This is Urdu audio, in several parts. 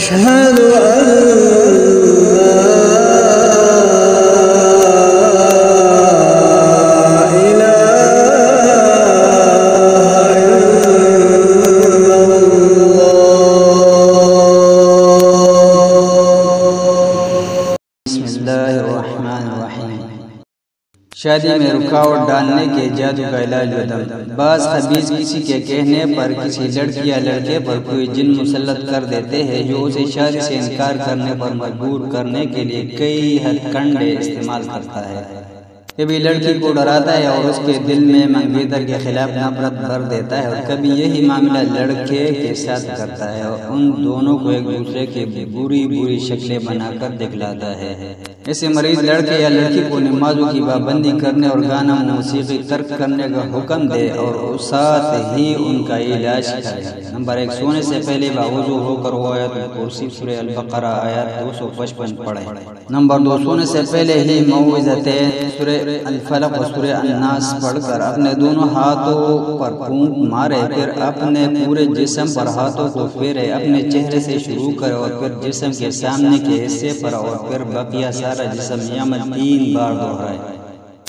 أشهد أن شادی میں رکاوٹ ڈالنے کے جادو کا علاج بدم۔ بعض خبیث کسی کے کہنے پر کسی لڑکی یا لڑکے پر کوئی جن مسلط کر دیتے ہیں جو اسے شادی سے انکار کرنے پر مجبور کرنے کے لیے کئی ہتھ کنڈے استعمال کرتا ہے۔ کبھی لڑکی کو ڈراتا ہے اور اس کے دل میں منگیتر کے خلاف نفرت بھر دیتا ہے، اور کبھی یہی معاملہ لڑکے کے ساتھ کرتا ہے اور ان دونوں کو ایک دوسرے کی بری بری شکلیں بنا کر دکھلاتا ہے۔ ایسے مریض لڑکے یا لڑکی کو نمازوں کی پابندی کرنے اور گانا موسیقی ترک کرنے کا حکم دے اور ساتھ ہی ان کا علاج کرے۔ نمبر 1، سونے سے پہلے باوضو ہو کر وہ آیت الکرسی سورہ البقرہ آیت 255 پڑھے۔ نمبر 2، سونے سے پہلے ہی معوذتین سورہ الفلق اور سورہ الناس پڑھ کر اپنے دونوں ہاتھوں پر پھونک مارے، پھر اپنے پورے جسم پر ہاتھوں کو پھیرے، اپنے چہرے سے شروع کرے اور پھر جسم کے سامنے کے حصے پر اور پھر بقیہ سارا جسم یمن 3 بار دہرائے۔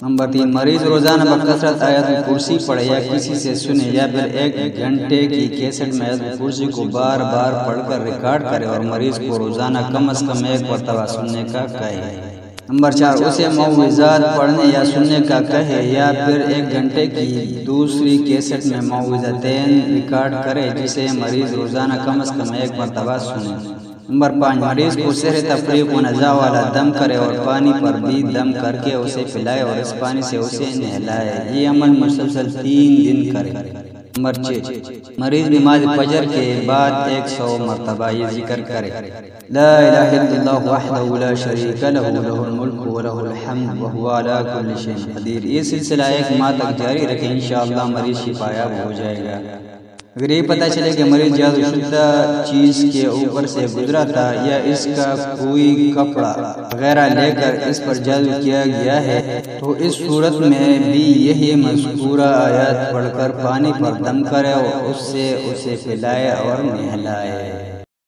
نمبر 3، مریض روزانہ بکثرت آیت الکرسی پڑھے یا کسی سے سنے، یا پھر 1 گھنٹے کی کیسٹ میں آیت الکرسی کو بار بار پڑھ کر ریکارڈ کرے اور مریض کو روزانہ کم از کم 1 مرتبہ سننے کا کہے۔ نمبر 4، اسے معوذات پڑھنے یا سننے کا کہے یا پھر 1 گھنٹے کی دوسری کیسٹ میں معوذتین ریکارڈ کرے جسے مریض روزانہ کم از کم 1 مرتبہ سنے۔ نمبر 5، مریض کو سحر تفریق و نزا والا دم کرے اور پانی پر بھی دم کر کے اسے پلائے اور اس پانی سے اسے نہلائے۔ یہ عمل مسلسل 3 دن کرے۔ نمبر 6، مریض نماز فجر کے بعد 100 مرتبہ یہ ذکر کرے، لا الہ الا اللہ وحدہ لا شریک لہ لہ الملک ولہ الحمد وہو علی کل شیء قدیر۔ یہ سلسلہ 1 ماہ تک جاری رکھیں، انشاءاللہ مریض شفا یاب ہو جائے گا۔ اگر یہ پتہ چلے کہ مریض جادو شدہ چیز کے اوپر سے گزرا تھا یا اس کا کوئی کپڑا وغیرہ لے کر اس پر جادو کیا گیا ہے، تو اس صورت میں بھی یہی مذکورہ آیات پڑھ کر پانی پر دم کرے اور اس سے اسے پلائے اور نہلائے۔